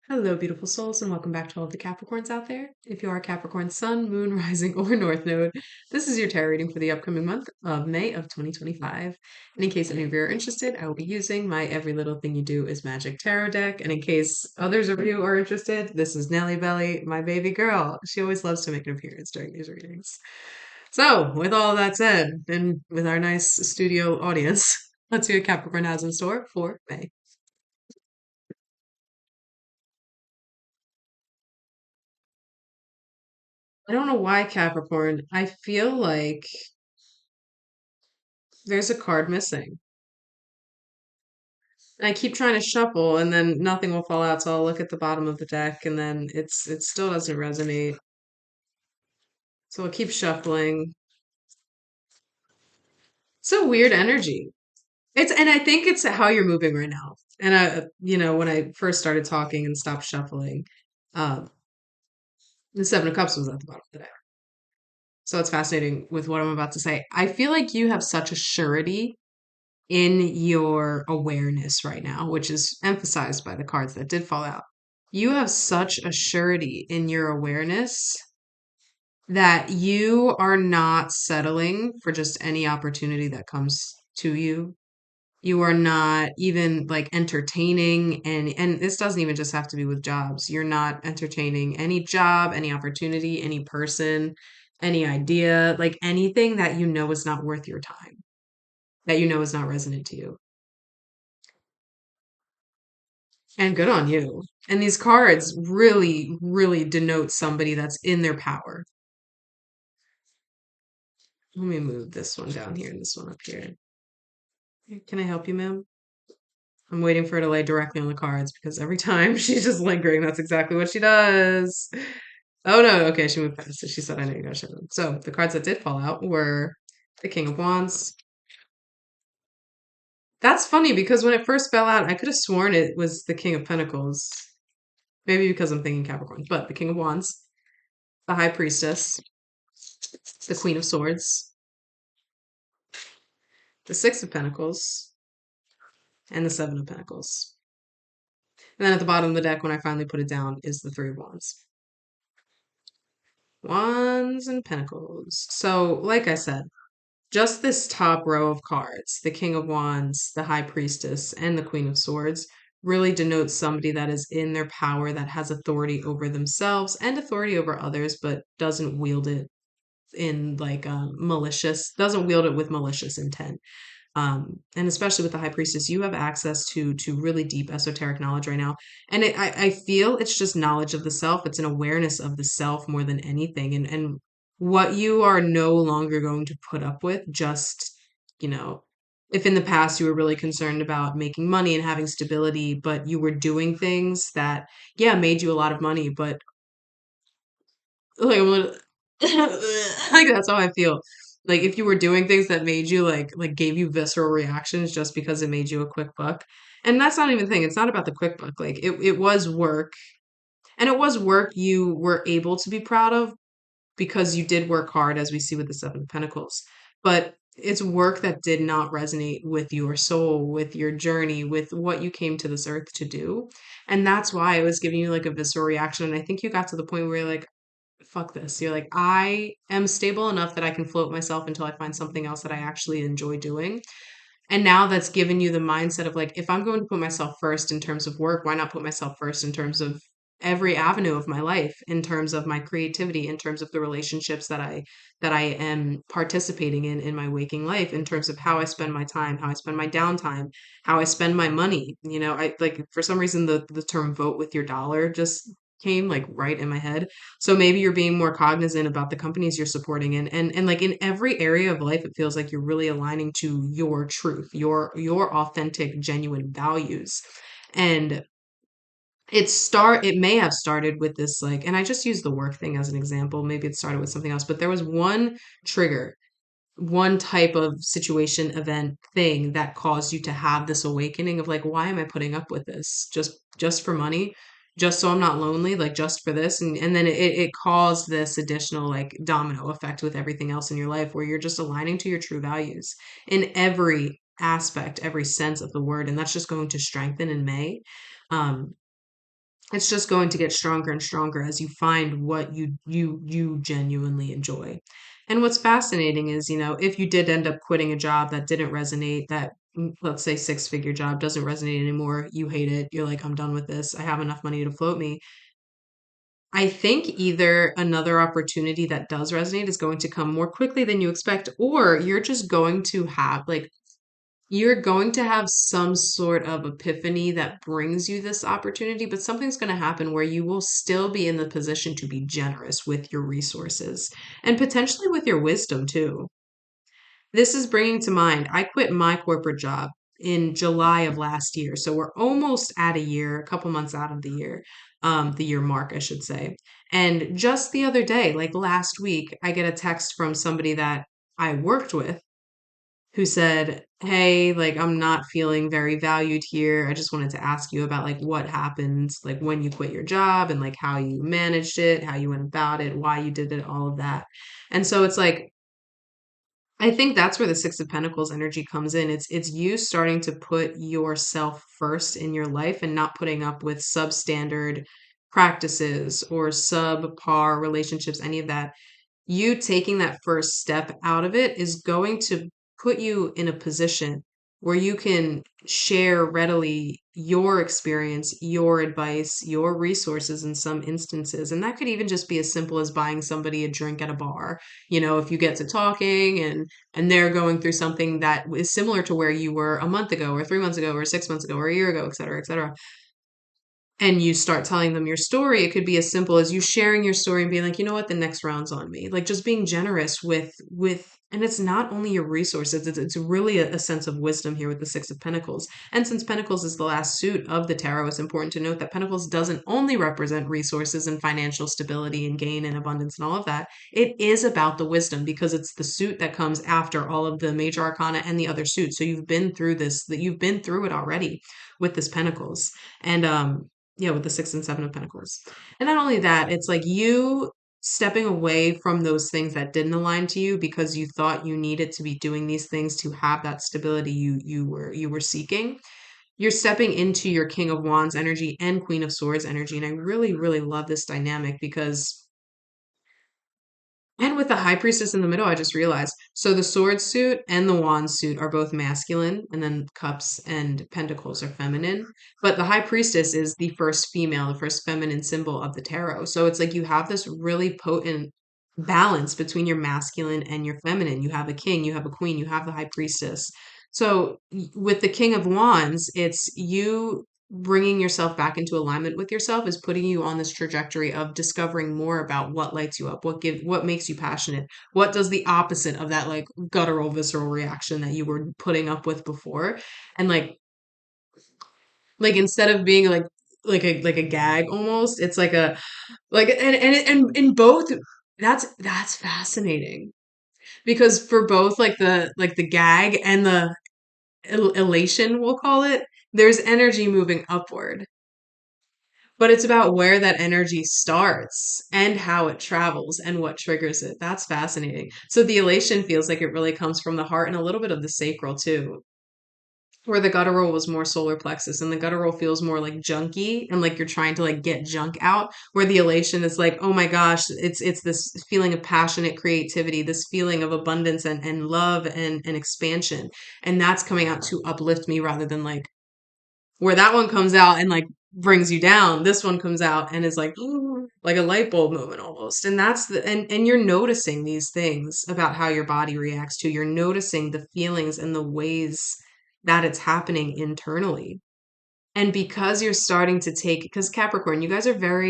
Hello, beautiful souls, and welcome back to all of the Capricorns out there. If you are a Capricorn Sun, Moon, Rising, or North Node, this is your tarot reading for the upcoming month of May of 2025. And in case any of you are interested, I will be using my Every Little Thing You Do is Magic tarot deck. And in case others of you are interested, this is Nelly Belly, my baby girl. She always loves to make an appearance during these readings. So, with all that said, and with our nice studio audience, let's see what Capricorn has in store for May. I don't know why Capricorn. I feel like there's a card missing. And I keep trying to shuffle and then nothing will fall out, so I'll look at the bottom of the deck and then it still doesn't resonate. So I'll keep shuffling. It's a weird energy. And I think it's how you're moving right now. And when I first started talking and stopped shuffling, um, the Seven of Cups was at the bottom of the deck. So it's fascinating with what I'm about to say. I feel like you have such a surety in your awareness right now, which is emphasized by the cards that did fall out. You have such a surety in your awareness that you are not settling for just any opportunity that comes to you. You are not even like entertaining and this doesn't even just have to be with jobs. You're not entertaining any job, any opportunity, any person, any idea, like anything that you know is not worth your time, that you know is not resonant to you. And good on you. And these cards really, really denote somebody that's in their power. Let me move this one down here and this one up here. Can I help you, ma'am? I'm waiting for her to lay directly on the cards because every time she's just lingering. That's exactly what she does. Oh no, okay, she moved past it. She said, I know you guys show them. So the cards that did fall out were the King of Wands. That's funny because when it first fell out, I could have sworn it was the King of Pentacles. Maybe because I'm thinking Capricorn, but the King of Wands, the High Priestess, the Queen of Swords, the Six of Pentacles, and the Seven of Pentacles. And then at the bottom of the deck, when I finally put it down, is the Three of Wands. Wands and Pentacles. So, like I said, just this top row of cards, the King of Wands, the High Priestess, and the Queen of Swords, really denotes somebody that is in their power, that has authority over themselves and authority over others, but doesn't wield it in like malicious, doesn't wield it with malicious intent. And especially with the high priestess, you have access to really deep esoteric knowledge right now. And I feel it's just knowledge of the self. It's an awareness of the self more than anything. And what you are no longer going to put up with, just, you know, if in the past you were really concerned about making money and having stability, but you were doing things that, yeah, made you a lot of money, but like, like that's how I feel. Like if you were doing things that made you like gave you visceral reactions just because it made you a quick buck. And that's not even the thing. It's not about the quick buck. Like it was work. And it was work you were able to be proud of because you did work hard, as we see with the Seven of Pentacles. But it's work that did not resonate with your soul, with your journey, with what you came to this earth to do. And that's why it was giving you like a visceral reaction. And I think you got to the point where you're like, fuck this. You're like, I am stable enough that I can float myself until I find something else that I actually enjoy doing. And now that's given you the mindset of like, if I'm going to put myself first in terms of work, why not put myself first in terms of every avenue of my life, in terms of my creativity, in terms of the relationships that I am participating in my waking life, in terms of how I spend my time, how I spend my downtime, how I spend my money. I like for some reason the term vote with your dollar just came like right in my head. So maybe you're being more cognizant about the companies you're supporting and like in every area of life it feels like you're really aligning to your truth, your authentic genuine values. And it may have started with this like, and I just use the work thing as an example, maybe it started with something else, but there was one trigger, one type of situation, event, thing that caused you to have this awakening of like, why am I putting up with this? Just for money, just so I'm not lonely, like just for this. And then it caused this additional like domino effect with everything else in your life where you're just aligning to your true values in every aspect, every sense of the word. And that's just going to strengthen in May. Um, It's just going to get stronger and stronger as you find what you genuinely enjoy. And what's fascinating is, if you did end up quitting a job that didn't resonate, that let's say six-figure job doesn't resonate anymore, you hate it, you're like, I'm done with this, I have enough money to float me. I think either another opportunity that does resonate is going to come more quickly than you expect, or you're just going to have like you're going to have some sort of epiphany that brings you this opportunity, but something's going to happen where you will still be in the position to be generous with your resources and potentially with your wisdom too. This is bringing to mind, I quit my corporate job in July of last year. So we're almost at a year, a couple months out of the year mark, I should say. And just the other day, like last week, I get a text from somebody that I worked with who said, "Hey, like I'm not feeling very valued here. I just wanted to ask you about like what happened, like when you quit your job and like how you managed it, how you went about it, why you did it, all of that." And so it's like I think that's where the Six of Pentacles energy comes in. It's you starting to put yourself first in your life and not putting up with substandard practices or subpar relationships, any of that. You taking that first step out of it is going to put you in a position where you can share readily your experience, your advice, your resources in some instances. And that could even just be as simple as buying somebody a drink at a bar. If you get to talking and they're going through something that is similar to where you were a month ago or 3 months ago or 6 months ago or a year ago, et cetera, et cetera, and you start telling them your story, it could be as simple as you sharing your story and being like, you know what, the next round's on me. Like just being generous and it's not only your resources, it's really a sense of wisdom here with the Six of Pentacles. And since Pentacles is the last suit of the tarot, it's important to note that Pentacles doesn't only represent resources and financial stability and gain and abundance and all of that. It is about the wisdom because it's the suit that comes after all of the major arcana and the other suits. So you've been through this, that you've been through it already with this Pentacles. And yeah, with the Six and Seven of Pentacles. And not only that, it's like you stepping away from those things that didn't align to you because you thought you needed to be doing these things to have that stability you were seeking. You're stepping into your King of Wands energy and Queen of Swords energy. And I really, really love this dynamic because and with the high priestess in the middle, I just realized. So the sword suit and the wand suit are both masculine, and then cups and pentacles are feminine. But the high priestess is the first female, the first feminine symbol of the tarot. So it's like you have this really potent balance between your masculine and your feminine. You have a king, you have a queen, you have the high priestess. So with the King of Wands, it's you bringing yourself back into alignment with yourself is putting you on this trajectory of discovering more about what lights you up, what makes you passionate, what does the opposite of that like guttural visceral reaction that you were putting up with before. And like instead of being like a gag almost, it's like a like and in both that's fascinating because for both like the gag and the elation, we'll call it, there's energy moving upward. But it's about where that energy starts and how it travels and what triggers it. That's fascinating. So the elation feels like it really comes from the heart and a little bit of the sacral too, where the guttural was more solar plexus and the guttural feels more like junky and like you're trying to like get junk out, where the elation is like, oh my gosh, it's this feeling of passionate creativity, this feeling of abundance and love and expansion. And that's coming out to uplift me rather than like where that one comes out and like brings you down, this one comes out and is like like a light bulb moment almost. And that's and you're noticing these things about how your body reacts to, you're noticing the feelings and the ways that it's happening internally. And because you're starting to take, because Capricorn, you guys are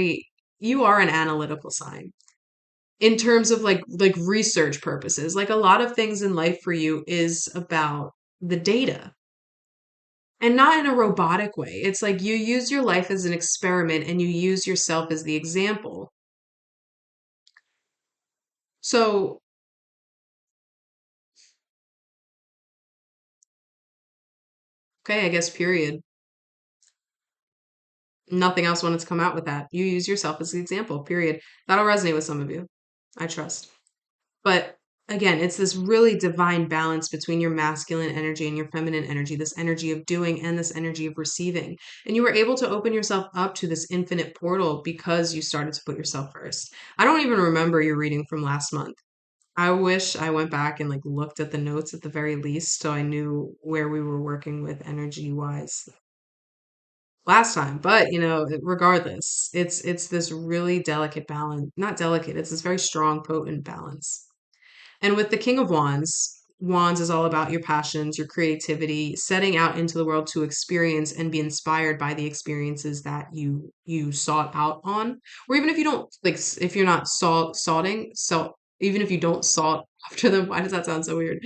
you are an analytical sign in terms of like research purposes. Like a lot of things in life for you is about the data and not in a robotic way. It's like you use your life as an experiment and you use yourself as the example. So, okay, I guess period. Nothing else wanted to come out with that. You use yourself as the example, period. That'll resonate with some of you. I trust. But again, it's this really divine balance between your masculine energy and your feminine energy, this energy of doing and this energy of receiving. And you were able to open yourself up to this infinite portal because you started to put yourself first. I don't even remember your reading from last month. I wish I went back and like looked at the notes at the very least so I knew where we were working with energy wise last time. But, regardless, it's this really delicate balance, not delicate, it's this very strong, potent balance. And with the King of Wands, Wands is all about your passions, your creativity, setting out into the world to experience and be inspired by the experiences that you sought out on. Or even if you don't like if you're not even if you don't sought after them, why does that sound so weird?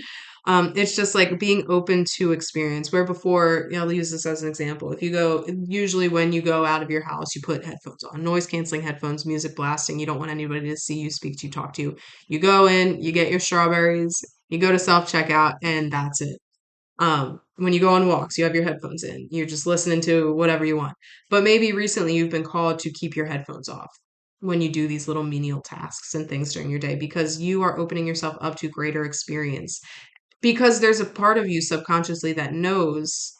It's just like being open to experience. Where before, I'll use this as an example. If you go, usually when you go out of your house, you put headphones on, noise canceling headphones, music blasting. You don't want anybody to see you, speak to you, talk to you. You go in, you get your strawberries, you go to self checkout, and that's it. When you go on walks, you have your headphones in. You're just listening to whatever you want. But maybe recently you've been called to keep your headphones off when you do these little menial tasks and things during your day because you are opening yourself up to greater experience. Because there's a part of you subconsciously that knows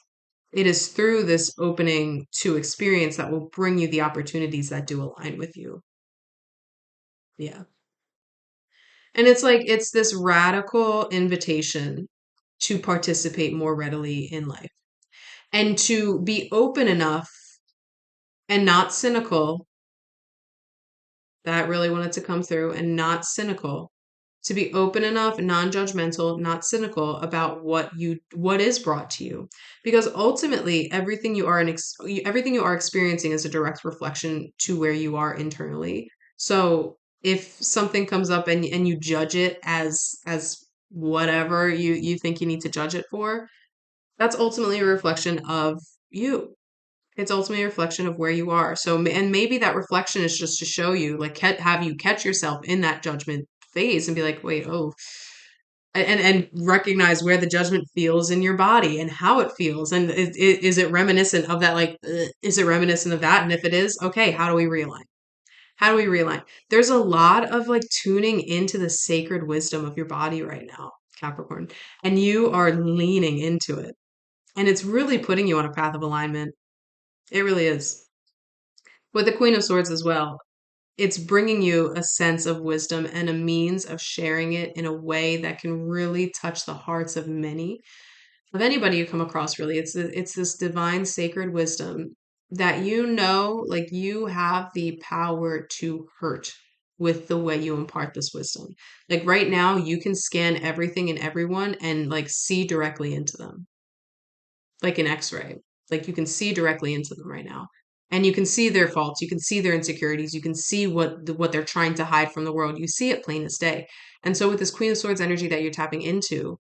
it is through this opening to experience that will bring you the opportunities that do align with you. Yeah. And it's like, it's this radical invitation to participate more readily in life and to be open enough and not cynical. That really wanted to come through and not cynical. To be open enough, non-judgmental, not cynical about what is brought to you. Because ultimately everything you are experiencing is a direct reflection to where you are internally. So if something comes up and you judge it as whatever you think you need to judge it for, that's ultimately a reflection of you. It's ultimately a reflection of where you are. So, and maybe that reflection is just to show you, like, have you catch yourself in that judgment phase and be like, wait, oh, and recognize where the judgment feels in your body and how it feels, and is it reminiscent of that? Like, is it reminiscent of that? And if it is, okay, how do we realign? How do we realign? There's a lot of like tuning into the sacred wisdom of your body right now, Capricorn, and you are leaning into it, and it's really putting you on a path of alignment. It really is. With the Queen of Swords as well, it's bringing you a sense of wisdom and a means of sharing it in a way that can really touch the hearts of anybody you come across, really. It's this divine, sacred wisdom that like you have the power to hurt with the way you impart this wisdom. Like right now, you can scan everything and everyone and like see directly into them like an x-ray. Like you can see directly into them right now. And you can see their faults, you can see their insecurities, you can see what they're trying to hide from the world. You see it plain as day. And so with this Queen of Swords energy that you're tapping into,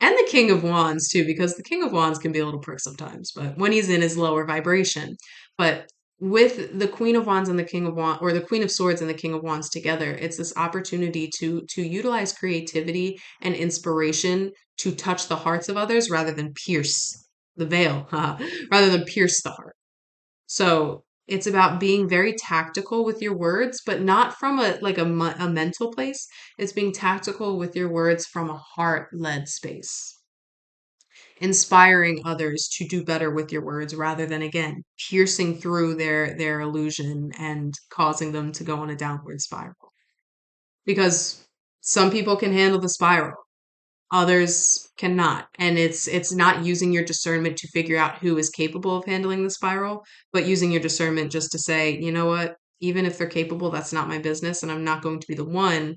and the King of Wands too, because the King of Wands can be a little prick sometimes, but when he's in his lower vibration. But with the Queen of Wands and the King of Wands, or the Queen of Swords and the King of Wands together, it's this opportunity to utilize creativity and inspiration to touch the hearts of others rather than pierce the veil, rather than pierce the heart. So it's about being very tactical with your words, but not from a mental place. It's being tactical with your words from a heart-led space, inspiring others to do better with your words rather than again piercing through their illusion and causing them to go on a downward spiral. Because some people can handle the spiral, others cannot, and it's not using your discernment to figure out who is capable of handling the spiral, but using your discernment just to say, you know what, even if they're capable, that's not my business, and I'm not going to be the one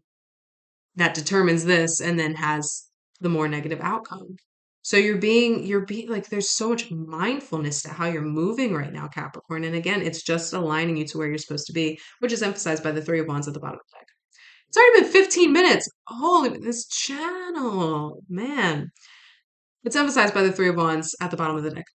that determines this and then has the more negative outcome. So you're being like, there's so much mindfulness to how you're moving right now, Capricorn, and again, it's just aligning you to where you're supposed to be, which is emphasized by the Three of Wands at the bottom of the deck. It's already been 15 minutes. Holy, this channel, man. It's emphasized by the Three of Wands at the bottom of the deck.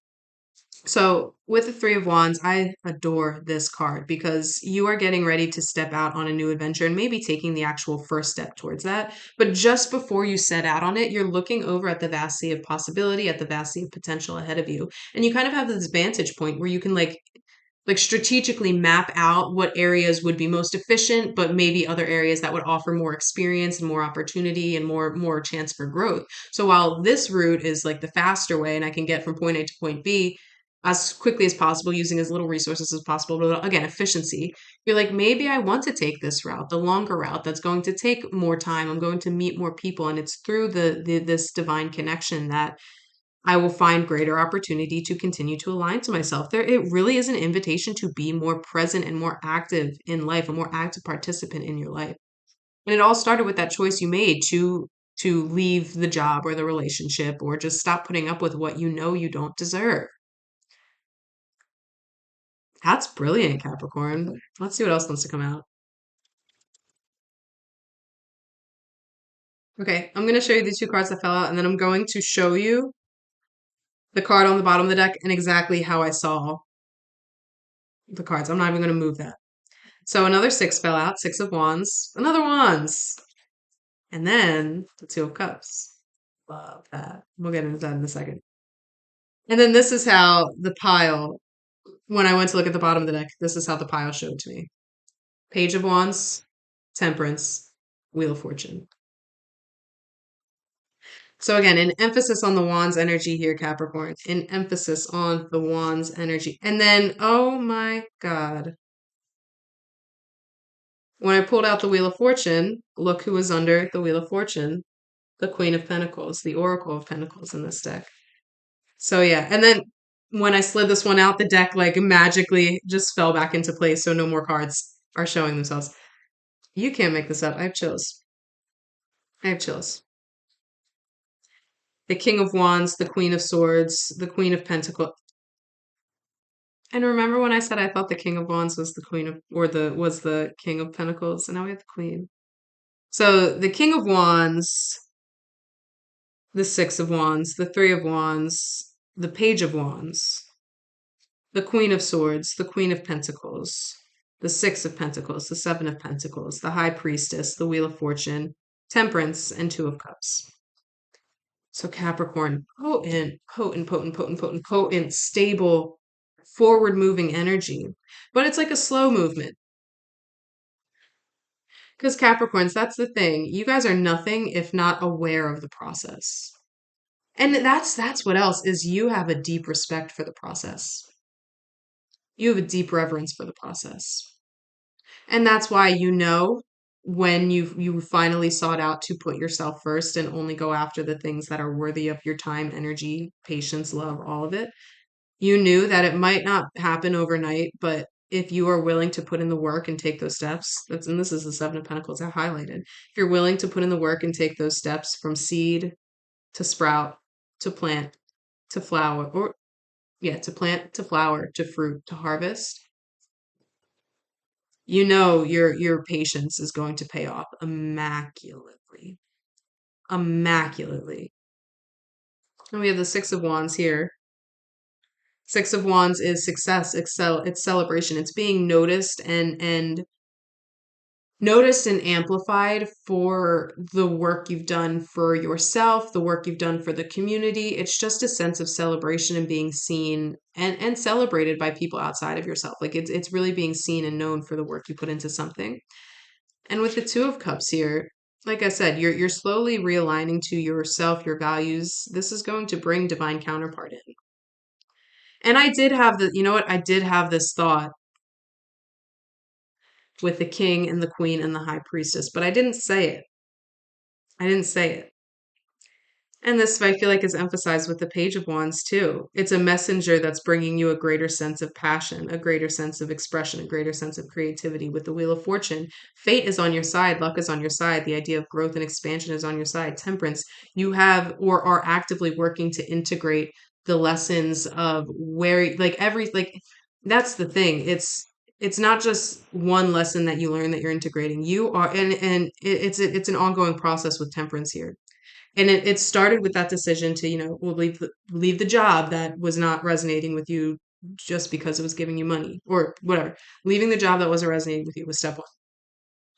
So, with the Three of Wands, I adore this card because you are getting ready to step out on a new adventure and maybe taking the actual first step towards that. But just before you set out on it, you're looking over at the vast sea of possibility, at the vast sea of potential ahead of you. And you kind of have this vantage point where you can, like, like strategically map out what areas would be most efficient, but maybe other areas that would offer more experience and more opportunity and more chance for growth. So while this route is like the faster way and I can get from point A to point B as quickly as possible using as little resources as possible, but again, efficiency, you're like, maybe I want to take this route, the longer route that's going to take more time. I'm going to meet more people. And it's through the this divine connection that I will find greater opportunity to continue to align to myself. There, it really is an invitation to be more present and more active in life, a more active participant in your life. And it all started with that choice you made to leave the job or the relationship or just stop putting up with what you know you don't deserve. That's brilliant, Capricorn. Let's see what else wants to come out. Okay, I'm going to show you the two cards that fell out, and then I'm going to show you the card on the bottom of the deck and exactly how I saw the cards. I'm not even going to move that. So another six fell out, Six of Wands, another Wands, and then the Two of Cups. Love that. We'll get into that in a second. And then this is how the pile, when I went to look at the bottom of the deck, this is how the pile showed to me. Page of Wands, Temperance, Wheel of Fortune. So again, an emphasis on the Wands energy here, Capricorn. An emphasis on the Wands energy. And then, oh my God. When I pulled out the Wheel of Fortune, look who was under the Wheel of Fortune. The Queen of Pentacles, the Oracle of Pentacles in this deck. So yeah, and then when I slid this one out, the deck like magically just fell back into place, so no more cards are showing themselves. You can't make this up. I have chills. I have chills. The King of Wands, the Queen of Swords, the Queen of Pentacles. And remember when I said I thought the King of Wands was the Queen of, or the was the King of Pentacles, and now we have the Queen. So the King of Wands, the Six of Wands, the Three of Wands, the Page of Wands, the Queen of Swords, the Queen of Pentacles, the Six of Pentacles, the Seven of Pentacles, the High Priestess, the Wheel of Fortune, Temperance, and Two of Cups. So Capricorn, potent, potent, potent, potent, potent, potent, stable, forward moving energy. But it's like a slow movement. Because Capricorns, that's the thing. You guys are nothing if not aware of the process. And that's what else is you have a deep respect for the process. You have a deep reverence for the process. And that's why you know when you finally sought out to put yourself first and only go after the things that are worthy of your time, energy, patience, love, all of it. You knew that it might not happen overnight, but if you are willing to put in the work and take those steps, that's and this is the Seven of Pentacles I highlighted. If you're willing to put in the work and take those steps from seed to sprout to plant to flower, or yeah, to plant to flower to fruit to harvest, you know your patience is going to pay off immaculately. Immaculately. And we have the Six of Wands here. Six of Wands is success, it's celebration. It's being noticed and noticed and amplified for the work you've done for yourself, the work you've done for the community. It's just a sense of celebration and being seen and celebrated by people outside of yourself. Like it's really being seen and known for the work you put into something. And with the Two of Cups here, like I said, you're slowly realigning to yourself, your values. This is going to bring divine counterpart in. And I did have the, you know what? I did have this thought with the king and the queen and the high priestess, but I didn't say it. I didn't say it. And this, I feel like, is emphasized with the Page of Wands too. It's a messenger that's bringing you a greater sense of passion, a greater sense of expression, a greater sense of creativity. With the Wheel of Fortune, fate is on your side, luck is on your side, the idea of growth and expansion is on your side. Temperance, you have or are actively working to integrate the lessons of where, like, that's the thing. It's not just one lesson that you learn that you're integrating. You are, and it's an ongoing process with temperance here. And it started with that decision to, well, leave the job that was not resonating with you just because it was giving you money or whatever. Leaving the job that wasn't resonating with you was step one.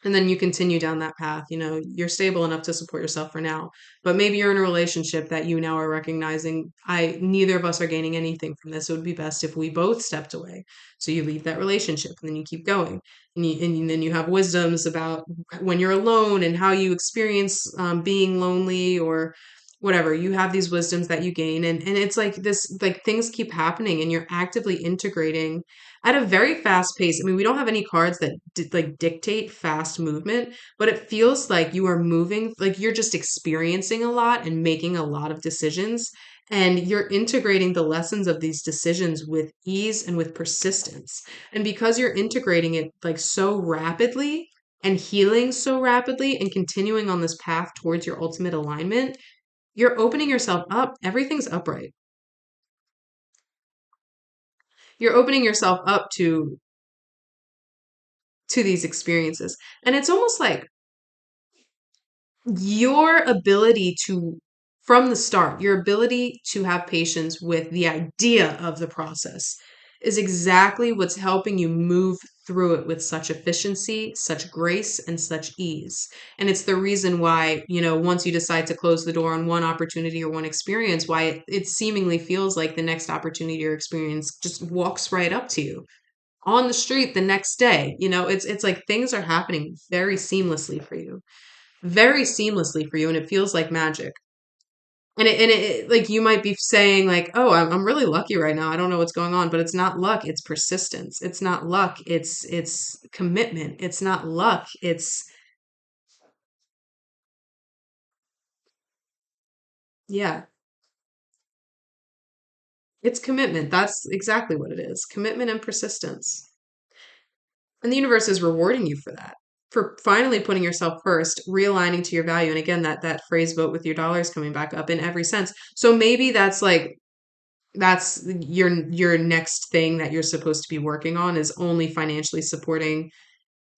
and then you continue down that path. You're stable enough to support yourself for now, but maybe you're in a relationship that you now are recognizing, I neither of us are gaining anything from this. It would be best if we both stepped away. So you leave that relationship and then you keep going, and then you have wisdoms about when you're alone and how you experience being lonely or whatever. You have these wisdoms that you gain, and it's like this, like things keep happening and you're actively integrating at a very fast pace. I mean, we don't have any cards that like dictate fast movement, but it feels like you are moving, like you're just experiencing a lot and making a lot of decisions, and you're integrating the lessons of these decisions with ease and with persistence. And because you're integrating it like so rapidly and healing so rapidly and continuing on this path towards your ultimate alignment, you're opening yourself up. Everything's upright. You're opening yourself up to these experiences. And it's almost like your ability to, from the start, your ability to have patience with the idea of the process is exactly what's helping you move through it with such efficiency, such grace, and such ease. And it's the reason why, once you decide to close the door on one opportunity or one experience, why it seemingly feels like the next opportunity or experience just walks right up to you on the street the next day. It's like things are happening very seamlessly for you, and it feels like magic. And it like you might be saying like, oh, I'm really lucky right now, I don't know what's going on, but it's not luck, it's persistence. It's not luck, it's commitment. It's not luck, yeah, it's commitment. That's exactly what it is, commitment and persistence. And the universe is rewarding you for that, for finally putting yourself first, realigning to your value. And again, that phrase, vote with your dollars, coming back up in every sense. So maybe that's your next thing that you're supposed to be working on, is only financially supporting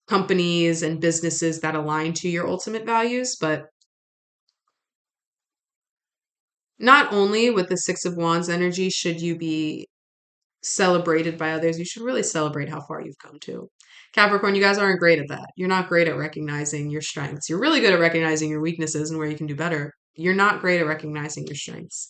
companies and businesses that align to your ultimate values. But not only with the Six of Wands energy should you be celebrated by others, you should really celebrate how far you've come to. Capricorn, you guys aren't great at that. You're not great at recognizing your strengths. You're really good at recognizing your weaknesses and where you can do better. You're not great at recognizing your strengths.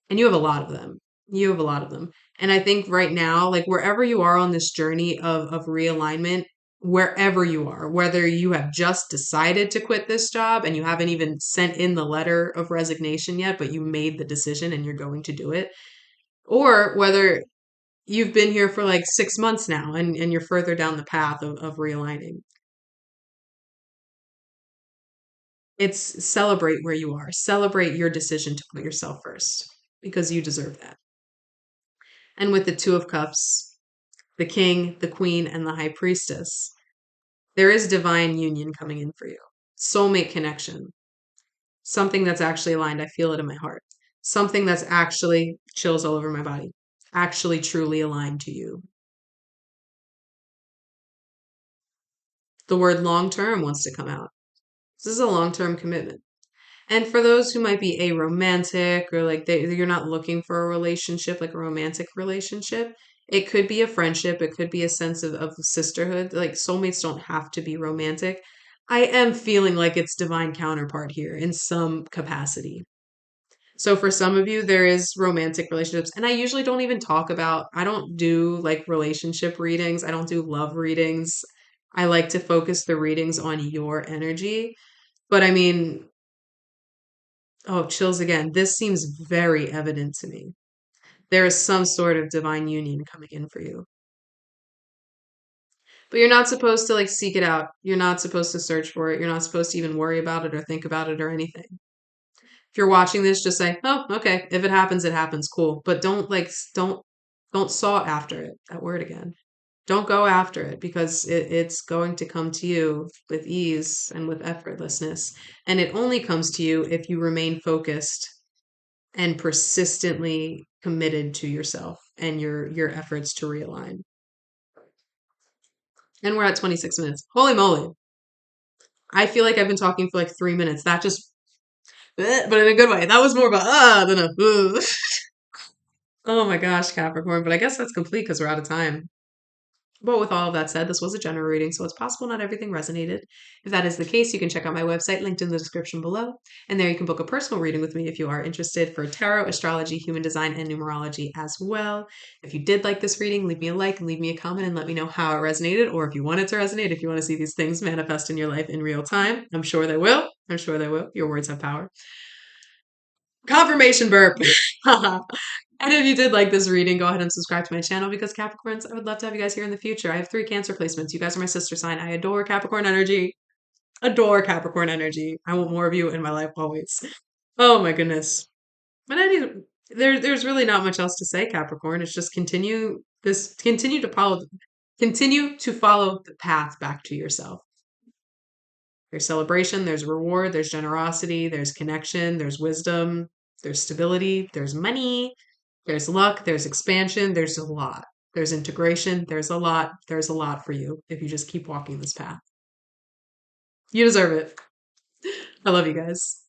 And you have a lot of them. You have a lot of them. And I think right now, like wherever you are on this journey of realignment, wherever you are, whether you have just decided to quit this job and you haven't even sent in the letter of resignation yet, but you made the decision and you're going to do it, or whether you've been here for like 6 months now and you're further down the path of realigning. It's celebrate where you are. Celebrate your decision to put yourself first because you deserve that. And with the Two of Cups, the King, the Queen, and the High Priestess, there is divine union coming in for you. Soulmate connection. Something that's actually aligned. I feel it in my heart. Something that's actually chills all over my body. Actually truly aligned to you. The word long term wants to come out. This is a long term commitment. And for those who might be aromantic, or like you're not looking for a relationship, like a romantic relationship, it could be a friendship, it could be a sense of sisterhood. Like soulmates don't have to be romantic. I am feeling like it's divine counterpart here in some capacity. So for some of you, there is romantic relationships. And I usually don't even talk about, I don't do like relationship readings, I don't do love readings. I like to focus the readings on your energy. But I mean, oh, chills again. This seems very evident to me. There is some sort of divine union coming in for you. But you're not supposed to like seek it out. You're not supposed to search for it. You're not supposed to even worry about it or think about it or anything. If you're watching this, just say, "Oh, okay. If it happens, it happens. Cool." But don't saw after it. That word again. Don't go after it because it's going to come to you with ease and with effortlessness. And it only comes to you if you remain focused and persistently committed to yourself and your efforts to realign. And we're at 26 minutes. Holy moly. I feel like I've been talking for like 3 minutes. That just, but in a good way. That was more of a than a Oh my gosh, Capricorn. But I guess that's complete because we're out of time. But with all of that said, this was a general reading, so it's possible not everything resonated. If that is the case, you can check out my website linked in the description below. And there you can book a personal reading with me if you are interested for tarot, astrology, human design, and numerology as well. If you did like this reading, leave me a like and leave me a comment and let me know how it resonated, or if you want it to resonate, if you want to see these things manifest in your life in real time. I'm sure they will. I'm sure they will. Your words have power. Confirmation burp. And if you did like this reading, go ahead and subscribe to my channel because Capricorns, I would love to have you guys here in the future. I have 3 Cancer placements. You guys are my sister sign. I adore Capricorn energy. Adore Capricorn energy. I want more of you in my life always. Oh my goodness. But I need there's really not much else to say, Capricorn. It's just continue to follow the path back to yourself. There's celebration, there's reward, there's generosity, there's connection, there's wisdom, there's stability, there's money, there's luck, there's expansion, there's a lot. There's integration, there's a lot for you if you just keep walking this path. You deserve it. I love you guys.